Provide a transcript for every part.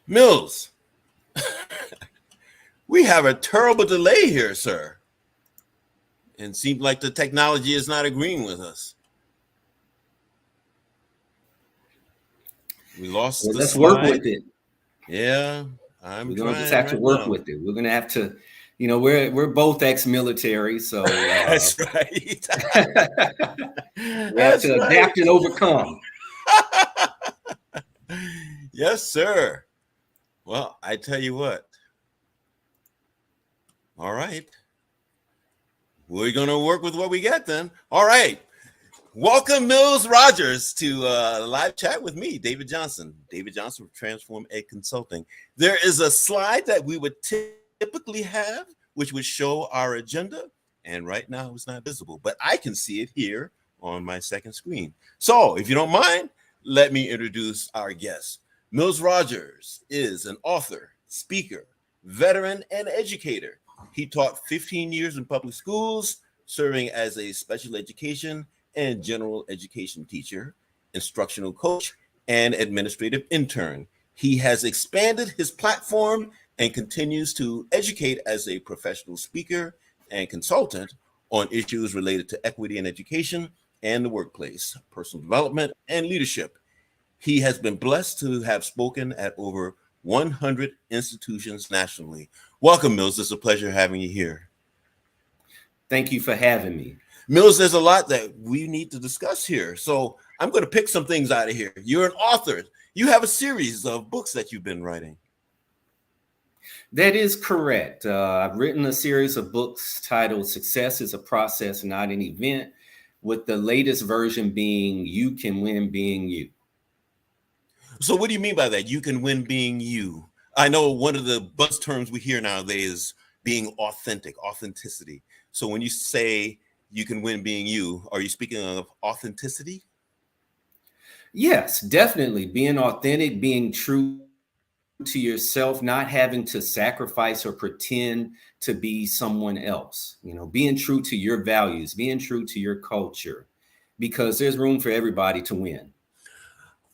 Mills, we have a terrible delay here, sir. And seems like the technology is not agreeing with us. We lost Well, the let's work with slide. it. Yeah, I'm We're gonna just trying have to right work now. with it. We're gonna have to, we're both ex-military, so That's right. we have That's to adapt and right. overcome. Yes, sir. Well, I tell you what. All right. We're going to work with what we got then. All right. Welcome, Mills Rodgers, to live chat with me, David Johnson. David Johnson with Transform Ed Consulting. There is a slide that we would typically have, which would show our agenda. And right now it's not visible, but I can see it here on my second screen. So if you don't mind, let me introduce our guest. Mills Rodgers is an author, speaker, veteran, and educator. He taught 15 years in public schools, serving as a special education and general education teacher, instructional coach, and administrative intern. He has expanded his platform and continues to educate as a professional speaker and consultant on issues related to equity in education and the workplace, personal development, and leadership. He has been blessed to have spoken at over 100 institutions nationally. Welcome, Mills. It's a pleasure having you here. Thank you for having me. Mills, there's a lot that we need to discuss here. So I'm going to pick some things out of here. You're an author. You have a series of books that you've been writing. That is correct. I've written a series of books titled Success is a Process, Not an Event, with the latest version being You Can Win Being You. So what do you mean by that? You can win being you. I know one of the buzz terms we hear nowadays is being authentic, authenticity. So when you say you can win being you, are you speaking of authenticity? Yes, definitely. Being authentic, being true to yourself, not having to sacrifice or pretend to be someone else, being true to your values, being true to your culture, because there's room for everybody to win.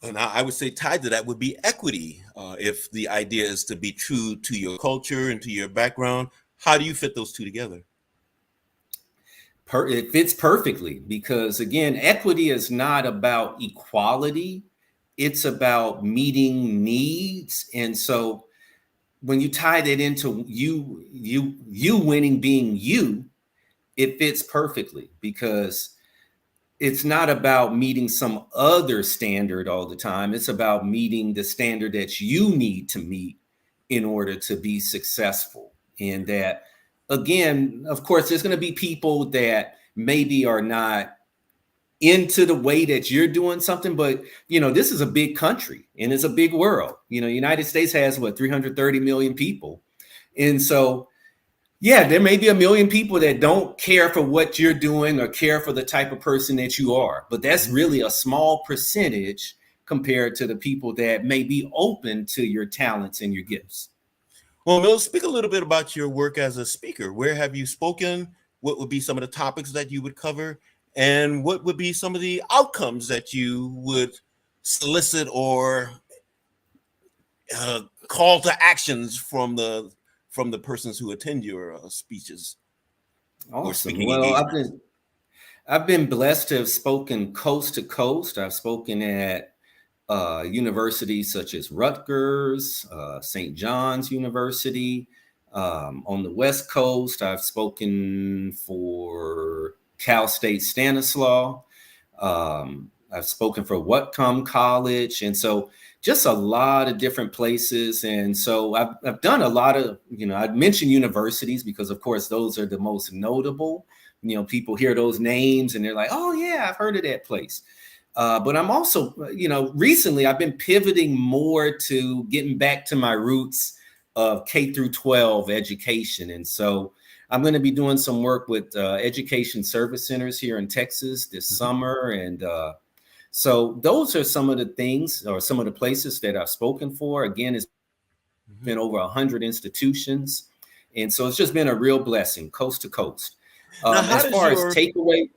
And I would say tied to that would be equity. If the idea is to be true to your culture and to your background, how do you fit those two together? It fits perfectly because, again, equity is not about equality. It's about meeting needs. And so when you tie that into you winning being you, it fits perfectly because it's not about meeting some other standard all the time. It's about meeting the standard that you need to meet in order to be successful. And that, again, of course, there's going to be people that maybe are not into the way that you're doing something, but this is a big country and it's a big world. United States has 330 million people. And so yeah, there may be a million people that don't care for what you're doing or care for the type of person that you are, but that's really a small percentage compared to the people that may be open to your talents and your gifts. Well, Mills, speak a little bit about your work as a speaker. Where have you spoken? What would be some of the topics that you would cover? And what would be some of the outcomes that you would solicit or call to actions from the persons who attend your speeches or Awesome. speaking Well, engagements? I've been blessed to have spoken coast to coast. I've spoken at universities such as Rutgers, St. John's University. On the West Coast, I've spoken for Cal State Stanislaus. I've spoken for Whatcom College. And so just a lot of different places. And so I've done a lot of, I'd mention universities because, of course, those are the most notable. People hear those names and they're like, oh, yeah, I've heard of that place. But I'm also, recently I've been pivoting more to getting back to my roots of K through 12 education. And so I'm going to be doing some work with education service centers here in Texas this summer. And so those are some of the things or some of the places that I've spoken for. Again, it's been over 100 institutions. And so it's just been a real blessing, coast to coast. Now, how As does far as your... takeaway.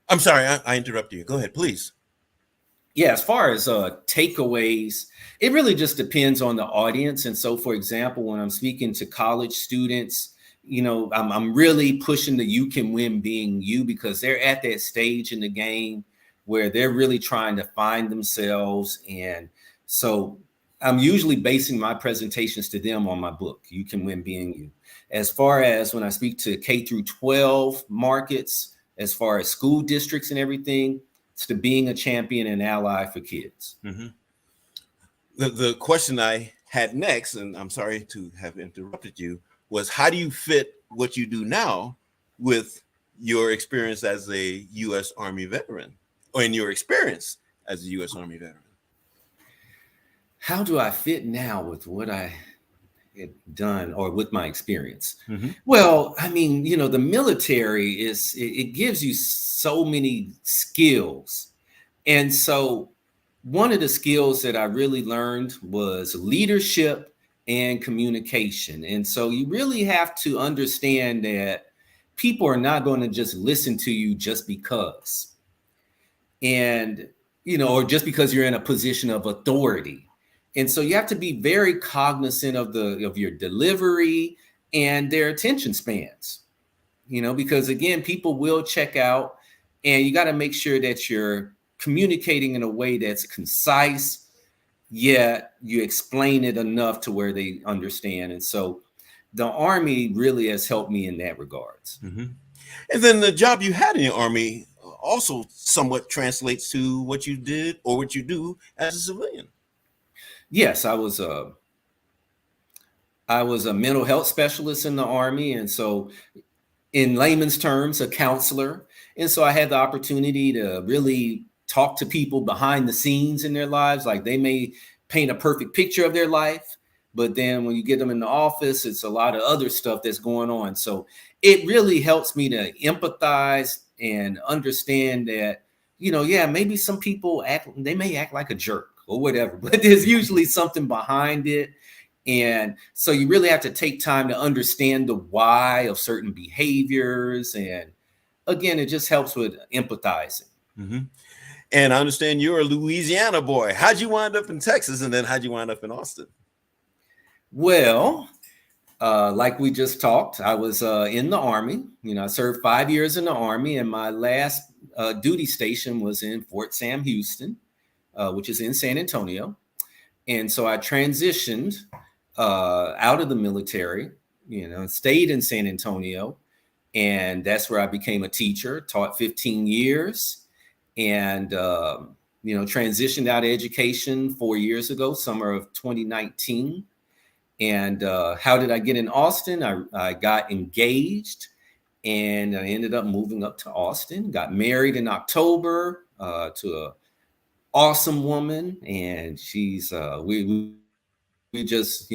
I'm sorry, I interrupted you. Go ahead, please. Yeah, as far as takeaways, it really just depends on the audience. And so, for example, when I'm speaking to college students, I'm really pushing the "you can win being you" because they're at that stage in the game where they're really trying to find themselves. And so I'm usually basing my presentations to them on my book, "You Can Win Being You." As far as when I speak to K through 12 markets, as far as school districts and everything, it's to being a champion and ally for kids. Mm-hmm. The question I had next, and I'm sorry to have interrupted you, was how do you fit what you do now with your experience as a U.S. Army veteran, or in your experience as a U.S. Army veteran? How do I fit now with what I had done or with my experience? Mm-hmm. Well, I mean, the military it gives you so many skills. And so one of the skills that I really learned was leadership and communication. And so you really have to understand that people are not going to just listen to you just because. And, or just because you're in a position of authority. And so you have to be very cognizant of your delivery and their attention spans, because again, people will check out, and you got to make sure that you're communicating in a way that's concise, yet you explain it enough to where they understand. And so the Army really has helped me in that regards. Mm-hmm. And then the job you had in the Army also somewhat translates to what you did or what you do as a civilian. Yes, I was a mental health specialist in the Army, and so in layman's terms, a counselor. And so I had the opportunity to really talk to people behind the scenes in their lives. Like, they may paint a perfect picture of their life, but then when you get them in the office, it's a lot of other stuff that's going on. So it really helps me to empathize and understand that, maybe some people they may act like a jerk or whatever, but there's usually something behind it. And so you really have to take time to understand the why of certain behaviors. And again, it just helps with empathizing. Mm-hmm. And I understand you're a Louisiana boy. How'd you wind up in Texas, and then how'd you wind up in Austin? Well, like we just talked, I was in the Army. I served 5 years in the Army, and my last duty station was in Fort Sam Houston, which is in San Antonio. And so I transitioned out of the military, stayed in San Antonio. And that's where I became a teacher, taught 15 years, and, transitioned out of education 4 years ago, summer of 2019. And how did I get in Austin? I got engaged, and I ended up moving up to Austin, got married in October to an awesome woman. And she's, we just,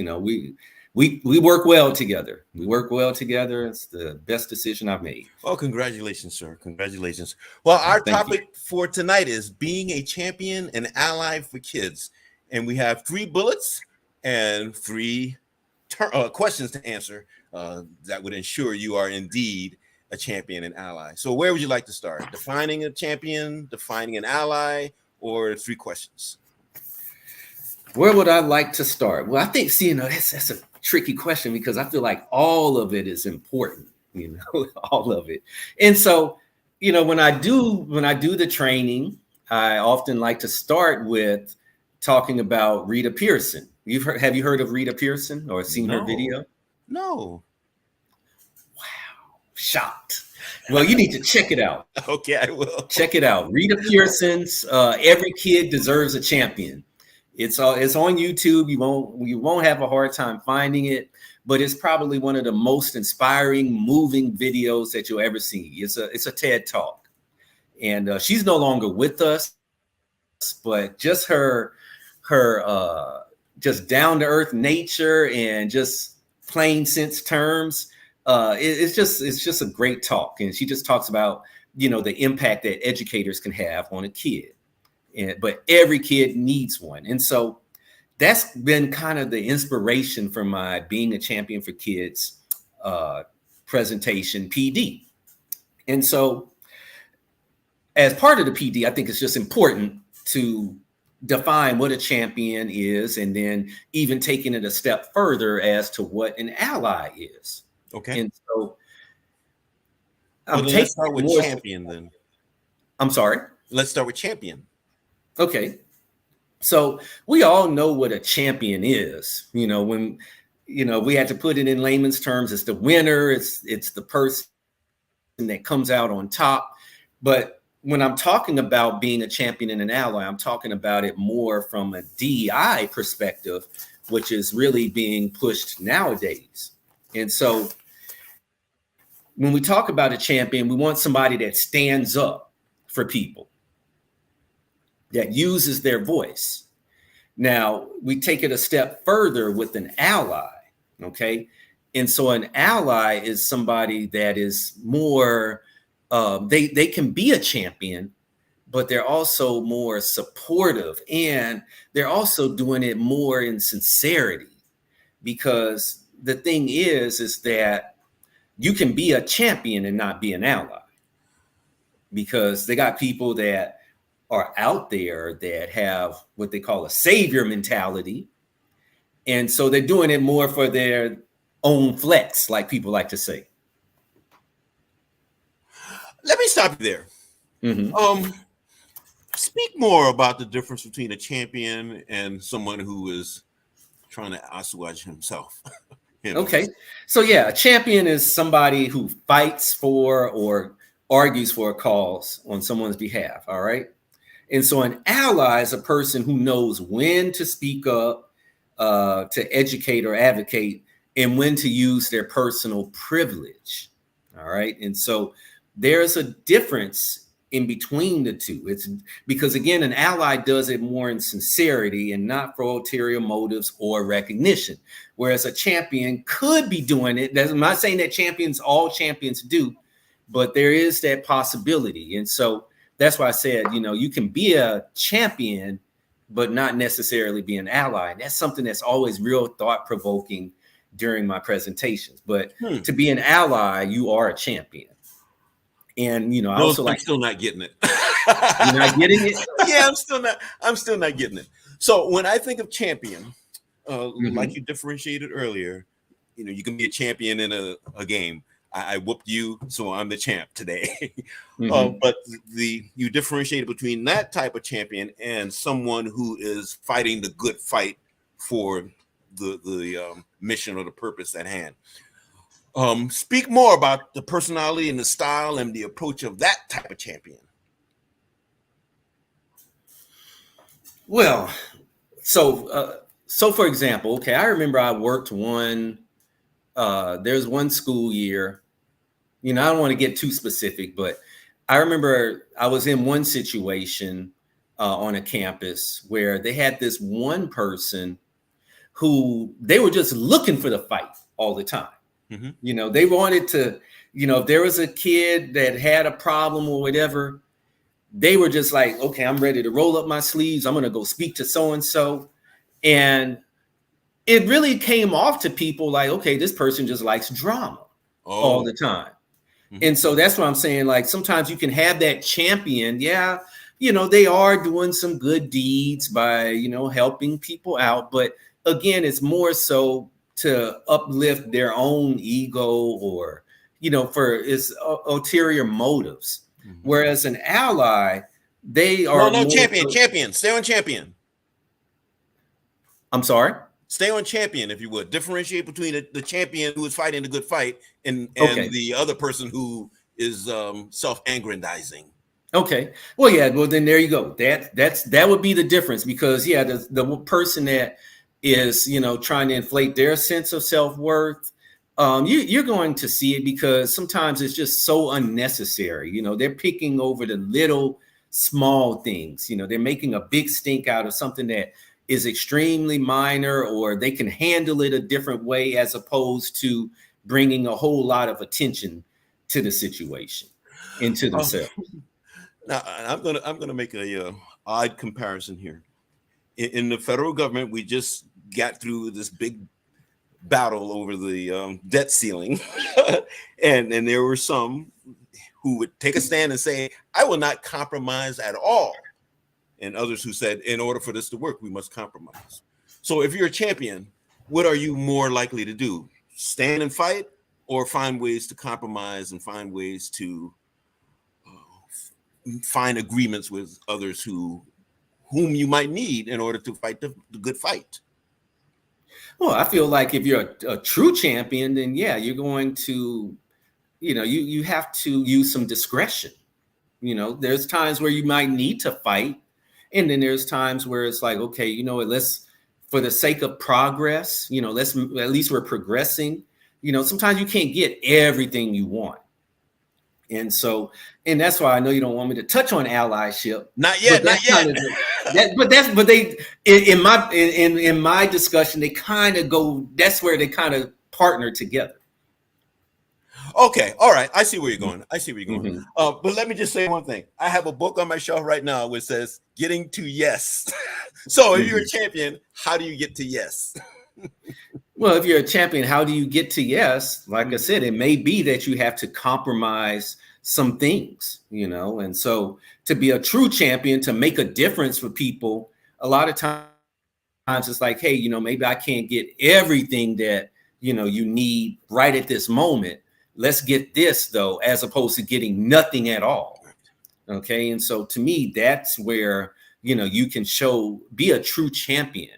we work well together. We work well together. It's the best decision I've made. Well, congratulations, sir. Congratulations. Well, our Thank topic you. for tonight is being a champion and ally for kids. And we have 3 bullets and 3 questions to answer that would ensure you are indeed a champion and ally. So where would you like to start? Defining a champion, defining an ally, or 3 questions? Where would I like to start? Well, I think, that's a tricky question because I feel like all of it is important, all of it. And so, when I do the training, I often like to start with talking about Rita Pearson. Have you heard of Rita Pearson or seen her video? No. Wow, shocked. Well, you need to check it out. Okay, I will. Check it out. Rita Pearson's "Every Kid Deserves a Champion." It's on YouTube. You won't have a hard time finding it, but it's probably one of the most inspiring, moving videos that you'll ever see. It's a TED Talk, and she's no longer with us, but just her just down to earth nature and just plain sense terms. It's just a great talk, and she just talks about the impact that educators can have on a kid. But every kid needs one. And so that's been kind of the inspiration for my Being a Champion for Kids presentation, PD. And so as part of the PD, I think it's just important to define what a champion is, and then even taking it a step further as to what an ally is. Okay. And so Well, I'm then let's taking start it with more. champion then. I'm sorry. Let's start with champion. Okay. So we all know what a champion is. When we had to put it in layman's terms, it's the winner, it's the person that comes out on top. But when I'm talking about being a champion and an ally, I'm talking about it more from a DEI perspective, which is really being pushed nowadays. And so when we talk about a champion, we want somebody that stands up for people, that uses their voice. Now, we take it a step further with an ally, okay? And so an ally is somebody that is more, they can be a champion, but they're also more supportive, and they're also doing it more in sincerity. Because the thing is that you can be a champion and not be an ally, because they got people that are out there that have what they call a savior mentality. And so they're doing it more for their own flex, like people like to say. Let me stop you there. Mm-hmm. Speak more about the difference between a champion and someone who is trying to assuage himself. Okay. So yeah, a champion is somebody who fights for or argues for a cause on someone's behalf. All right. And so an ally is a person who knows when to speak up, to educate or advocate, and when to use their personal privilege. All right. And so there's a difference in between the two. It's because, again, an ally does it more in sincerity and not for ulterior motives or recognition. Whereas a champion could be doing it. I'm not saying that all champions do, but there is that possibility. And so that's why I said, you can be a champion, but not necessarily be an ally. And that's something that's always real thought-provoking during my presentations. But to be an ally, you are a champion. And, I also I'm still not getting it. You're not getting it? Yeah, I'm still not getting it. So when I think of champion, like you differentiated earlier, you can be a champion in a game. I whooped you, so I'm the champ today. But you differentiate between that type of champion and someone who is fighting the good fight for the mission or the purpose at hand. Speak more about the personality and the style and the approach of that type of champion. Well, so for example, okay, I remember I worked there's one school year. I don't want to get too specific, but I remember I was in one situation on a campus where they had this one person who they were just looking for the fight all the time. They wanted to, if there was a kid that had a problem or whatever, they were just like, okay, I'm ready to roll up my sleeves. I'm going to go speak to so-and-so. And it really came off to people like, okay, this person just likes drama all the time. And so that's what I'm saying. Like, sometimes you can have that champion. Yeah. They are doing some good deeds by, helping people out. But again, it's more so to uplift their own ego or, for its ulterior motives. Whereas an ally, they are champion. Stay on champion. I'm sorry? Stay on champion, if you would. Differentiate between the champion who is fighting the good fight and the other person who is self-aggrandizing. Okay. Well, yeah. Well, then there you go. That would be the difference, because the person that is trying to inflate their sense of self-worth, you're going to see it, because sometimes it's just so unnecessary. They're picking over the little small things. They're making a big stink out of something that is extremely minor, or they can handle it a different way, as opposed to bringing a whole lot of attention to the situation and to themselves. Now, I'm gonna make a odd comparison here. In the federal government, we just got through this big battle over the debt ceiling, and there were some who would take a stand and say, "I will not compromise at all and others who said, in order for this to work, we must compromise. So if you're a champion, what are you more likely to do? Stand and fight, or find ways to compromise and find ways to find agreements with others whom you might need in order to fight the good fight? Well, I feel like if you're a true champion, then yeah, you're going to, you have to use some discretion. There's times where you might need to fight. And then there's times where it's like, okay, let's, for the sake of progress, let's, at least we're progressing. Sometimes you can't get everything you want. And that's why I know you don't want me to touch on allyship. Not yet. In my discussion, they kind of go, that's where they kind of partner together. Okay. All right. I see where you're going. Mm-hmm. But let me just say one thing. I have a book on my shelf right now which says Getting to Yes. So if you're a champion, how do you get to yes? Well, if you're a champion, how do you get to yes? Like I said, it may be that you have to compromise some things, and so to be a true champion, to make a difference for people, a lot of times it's like, hey, maybe I can't get everything that, you need right at this moment. Let's get this though, as opposed to getting nothing at all. Okay. And so to me, that's where, you can be a true champion.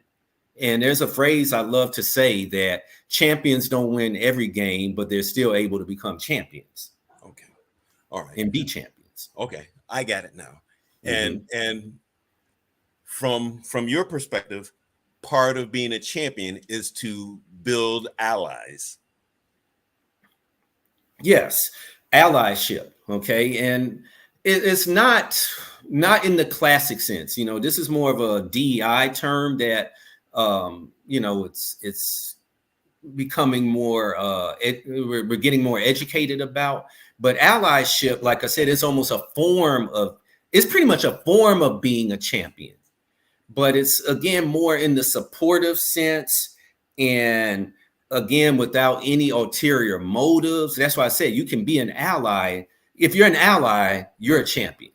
And there's a phrase I love to say that champions don't win every game, but they're still able to become champions. Okay. All right. And be champions. Okay. I got it now. And from your perspective, part of being a champion is to build allies. Yes. Allyship. Okay. And it's not in the classic sense. This is more of a DEI term that, it's becoming more, we're getting more educated about. But allyship, like I said, it's pretty much a form of being a champion. But it's, again, more in the supportive sense, and again, without any ulterior motives. That's why I said you can be an ally. If you're an ally, you're a champion,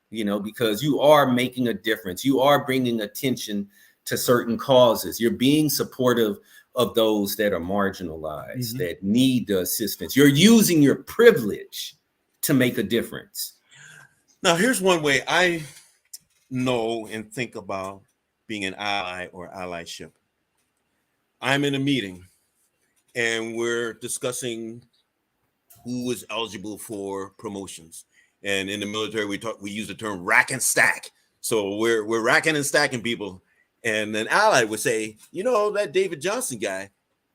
because you are making a difference. You are bringing attention to certain causes. You're being supportive of those that are marginalized, that need the assistance. You're using your privilege to make a difference. Now, here's one way I know and think about being an ally or allyship. I'm in a meeting and we're discussing who is eligible for promotions. And in the military, we use the term rack and stack. So we're racking and stacking people. And an ally would say, that David Johnson guy,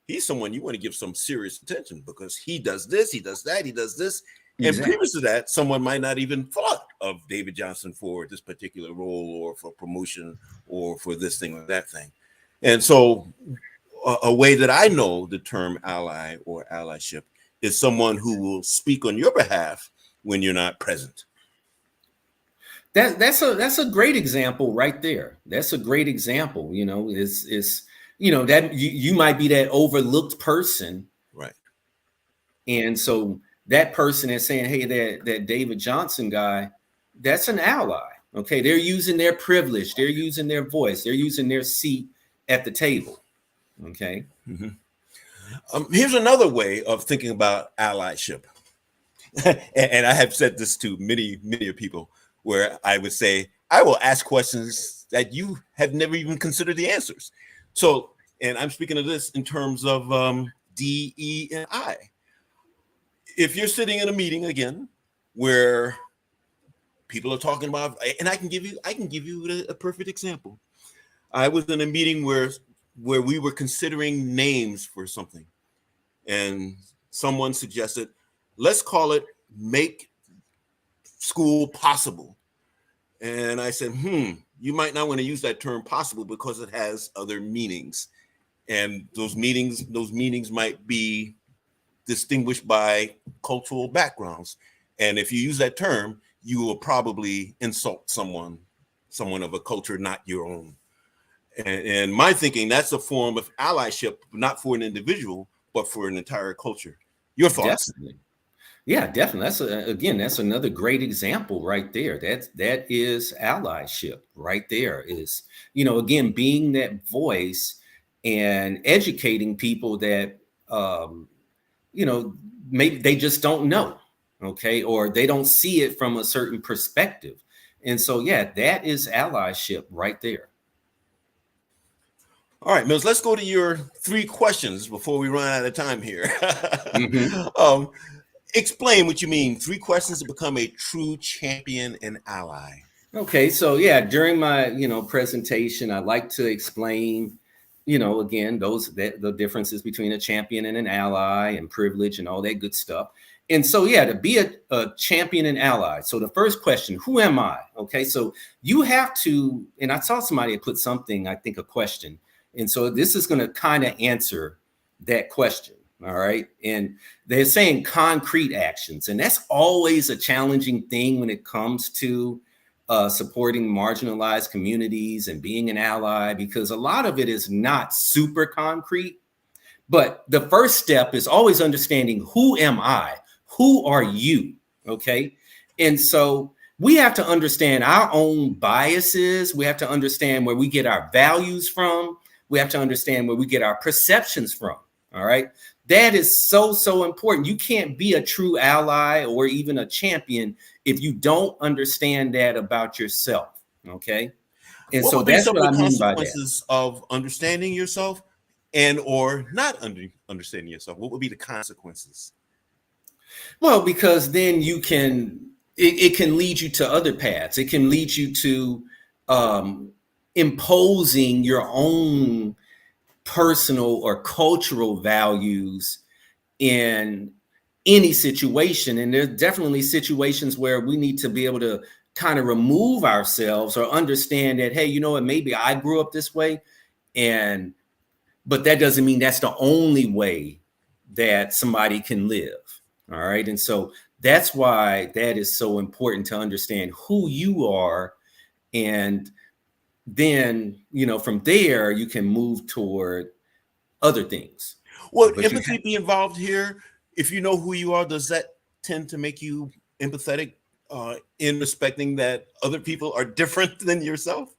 he's someone you want to give some serious attention because he does this, he does that, he does this. Exactly. And previous to that, someone might not even thought of David Johnson for this particular role or for promotion or for this thing or that thing. And so a way that I know the term ally or allyship is someone who will speak on your behalf when you're not present. That's a great example right there. That's a great example. Is that you might be that overlooked person, right? And so that person is saying, hey, that David Johnson guy, that's an ally. Okay, they're using their privilege, they're using their voice, they're using their seat at the table. Okay. Here's another way of thinking about allyship, and I have said this to many people, where I would say, I will ask questions that you have never even considered the answers. So, and I'm speaking of this in terms of DE&I. If you're sitting in a meeting again, where people are talking about, and I can give you a perfect example. I was in a meeting where we were considering names for something, and someone suggested, let's call it Make School Possible. And I said, you might not want to use that term possible because it has other meanings. And those meanings might be distinguished by cultural backgrounds. And if you use that term, you will probably insult someone of a culture not your own. And my thinking, that's a form of allyship, not for an individual, but for an entire culture. Your thoughts? Yeah, definitely. That's another great example right there. That is allyship right there. Is, again, being that voice and educating people that um, you know, maybe they just don't know, okay, or they don't see it from a certain perspective. And so, yeah, that is allyship right there. All right, Mills, let's go to your three questions before we run out of time here. Mhm. um, Explain what you mean. Three questions to become a true champion and ally. Okay, so yeah, during my presentation, I like to explain, again, the differences between a champion and an ally, and privilege and all that good stuff. And so yeah, to be a champion and ally. So the first question, who am I? Okay, so you have to, and I saw somebody put something, I think a question, and so this is going to kind of answer that question. All right, and they're saying concrete actions, and that's always a challenging thing when it comes to supporting marginalized communities and being an ally, because a lot of it is not super concrete. But the first step is always understanding, who am I? Who are you? Okay. And so we have to understand our own biases. We have to understand where we get our values from. We have to understand where we get our perceptions from. All right. That is so, so important. You can't be a true ally or even a champion if you don't understand that about yourself. Okay. And What so would be that's some of what the I mean by that. consequences of understanding yourself and or not understanding yourself? What would be the consequences? Well, because then it can lead you to other paths. It can lead you to um, imposing your own personal or cultural values in any situation. And there's definitely situations where we need to be able to kind of remove ourselves or understand that, hey, you know what, maybe I grew up this way, and but that doesn't mean that's the only way that somebody can live. All right. And so that's why that is so important, to understand who you are. And then, from there, you can move toward other things. Would But you empathy be involved here? If you know who you are, does that tend to make you empathetic in respecting that other people are different than yourself?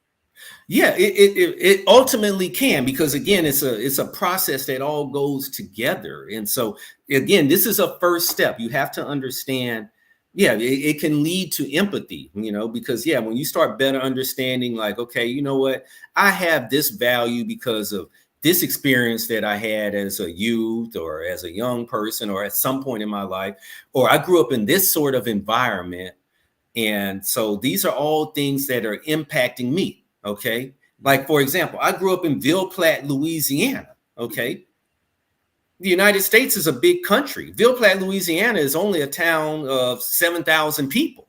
Yeah, it ultimately can, because again, it's a process that all goes together. And so again, this is a first step. You have to understand, yeah, it can lead to empathy, because yeah, when you start better understanding, like, okay, you know what, I have this value because of this experience that I had as a youth or as a young person or at some point in my life, or I grew up in this sort of environment. And so these are all things that are impacting me. Okay. Like, for example, I grew up in Ville Platte, Louisiana. Okay. The United States is a big country. Ville Platte, Louisiana is only a town of 7,000 people.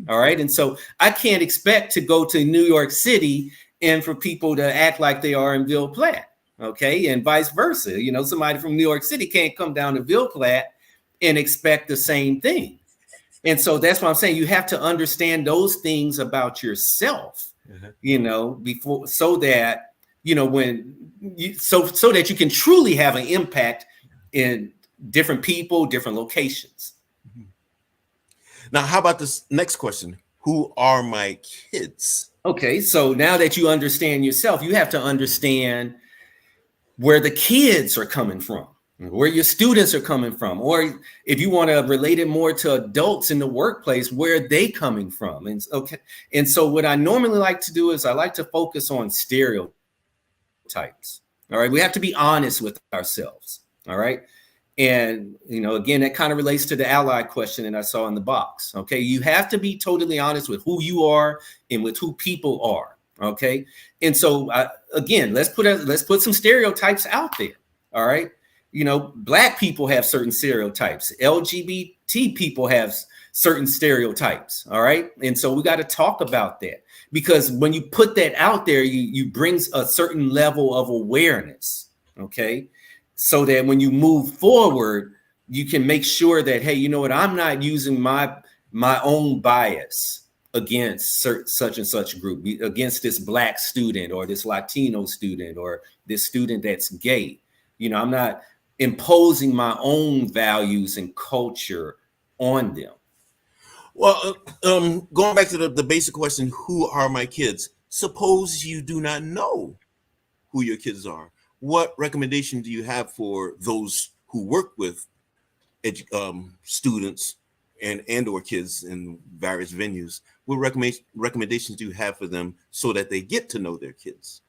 All right. And so I can't expect to go to New York City and for people to act like they are in Ville Platte. Okay. And vice versa. Somebody from New York City can't come down to Ville Platte and expect the same thing. And so that's what I'm saying. You have to understand those things about yourself, before, so that, when so that you can truly have an impact in different people, different locations. Now, how about this next question? Who are my kids? Okay. So now that you understand yourself, you have to understand where the kids are coming from, where your students are coming from, or if you want to relate it more to adults in the workplace, where are they coming from? And okay, and so what I normally like to do is I like to focus on stereotypes. All right, we have to be honest with ourselves. All right. And, again, that kind of relates to the ally question that I saw in the box. Okay. You have to be totally honest with who you are and with who people are. Okay. And so, again, let's put some stereotypes out there. All right. Black people have certain stereotypes. LGBT people have certain stereotypes. All right. And so we got to talk about that, because when you put that out there, you bring a certain level of awareness. Okay. So that when you move forward, you can make sure that, hey, you know what, I'm not using my own bias against such and such group, against this Black student or this Latino student or this student that's gay. I'm not imposing my own values and culture on them. Well, going back to the basic question, who are my kids? Suppose you do not know who your kids are. What recommendation do you have for those who work with students and or kids in various venues? What recommendations do you have for them so that they get to know their kids?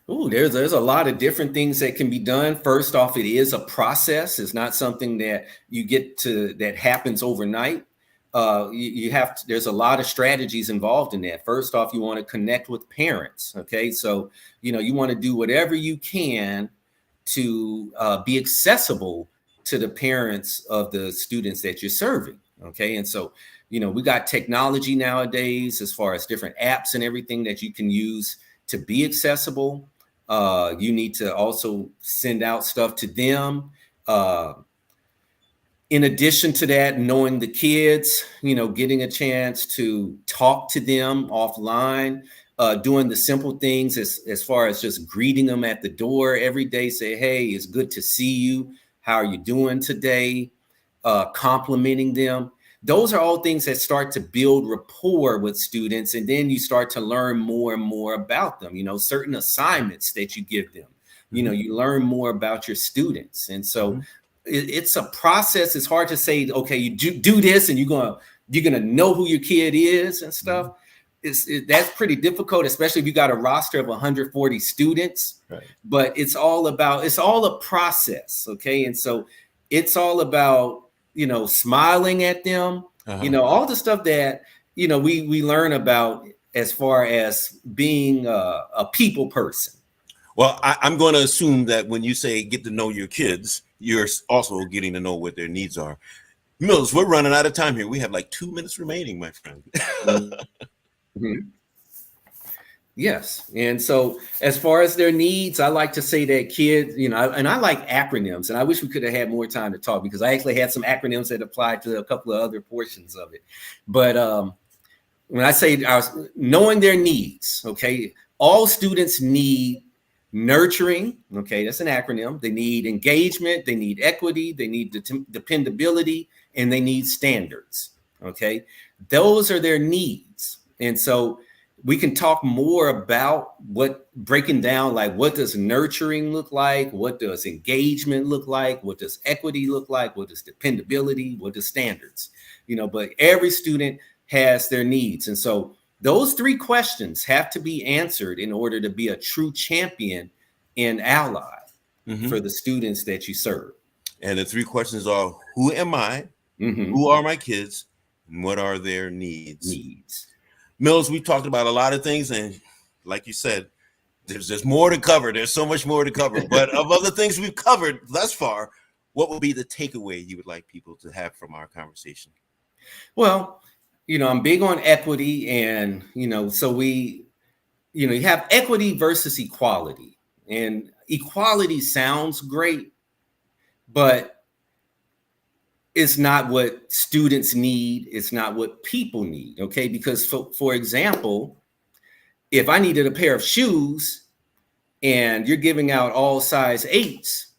Oh, there's a lot of different things that can be done. First off, it is a process. It's not something that you get to that happens overnight. You have to, there's a lot of strategies involved in that. First off, you want to connect with parents. Okay, so you want to do whatever you can to be accessible to the parents of the students that you're serving. Okay, and so we got technology nowadays as far as different apps and everything that you can use to be accessible. You need to also send out stuff to them. In addition to that, knowing the kids, getting a chance to talk to them offline, doing the simple things as far as just greeting them at the door every day, say, hey, it's good to see you. How are you doing today? Complimenting them. Those are all things that start to build rapport with students. And then you start to learn more and more about them, certain assignments that you give them, you learn more about your students. And so it's a process. It's hard to say, okay, you do this and you're gonna know who your kid is and stuff. That's pretty difficult, especially if you got a roster of 140 students. Right. But it's all a process. Okay. And so it's all about, smiling at them, all the stuff that, we learn about as far as being a people person. Well, I'm going to assume that when you say get to know your kids, you're also getting to know what their needs are. Mills, we're running out of time here. We have like 2 minutes remaining, my friend. Mm-hmm. Yes. And so as far as their needs, I like to say that kids, and I like acronyms, and I wish we could have had more time to talk because I actually had some acronyms that applied to a couple of other portions of it. But when I say knowing their needs, okay, all students need nurturing. Okay, that's an acronym. They need engagement, they need equity, they need dependability, and they need standards. Okay, those are their needs. And so we can talk more about breaking down, like what does nurturing look like? What does engagement look like? What does equity look like? What does dependability? What does standards? But every student has their needs. And so those 3 questions have to be answered in order to be a true champion and ally for the students that you serve. And the 3 questions are, who am I? Who are my kids? And what are their needs? Mills, we talked about a lot of things, and like you said, there's more to cover. There's so much more to cover. But of other things we've covered thus far, what would be the takeaway you would like people to have from our conversation? Well, I'm big on equity, and so we, you have equity versus equality, and equality sounds great, but it's not what students need. It's not what people need. Okay. Because for example, if I needed a pair of shoes and you're giving out all size 8s,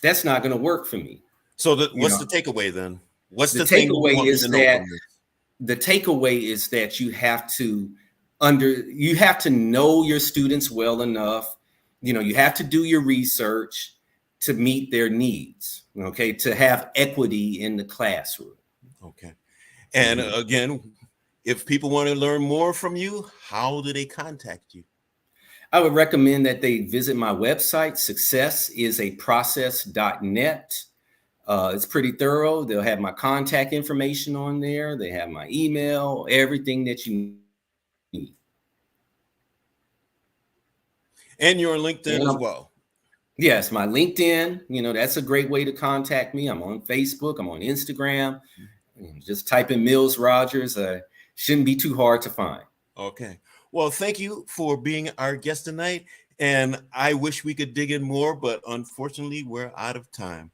that's not going to work for me. So what's the takeaway then? What's the takeaway is that the takeaway is that you have to know your students well enough. You have to do your research to meet their needs, okay, to have equity in the classroom. Okay. And again, if people want to learn more from you, how do they contact you? I would recommend that they visit my website, successisaprocess.net. It's pretty thorough. They'll have my contact information on there. They have my email, everything that you need. And you're on LinkedIn as well. Yes, my LinkedIn, that's a great way to contact me. I'm on Facebook. I'm on Instagram. Just type in Mills Rodgers. Shouldn't be too hard to find. Okay. Well, thank you for being our guest tonight. And I wish we could dig in more, but unfortunately, we're out of time.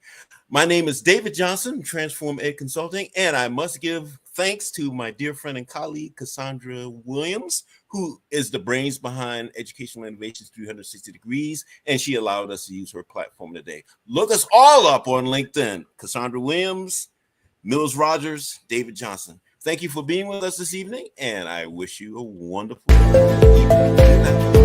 My name is David Johnson, Transform Ed Consulting, and I must give thanks to my dear friend and colleague, Cassandra Williams, who is the brains behind Educational Innovations 360 Degrees, and she allowed us to use her platform today. Look us all up on LinkedIn. Cassandra Williams, Mills Rodgers, David Johnson. Thank you for being with us this evening, and I wish you a wonderful evening.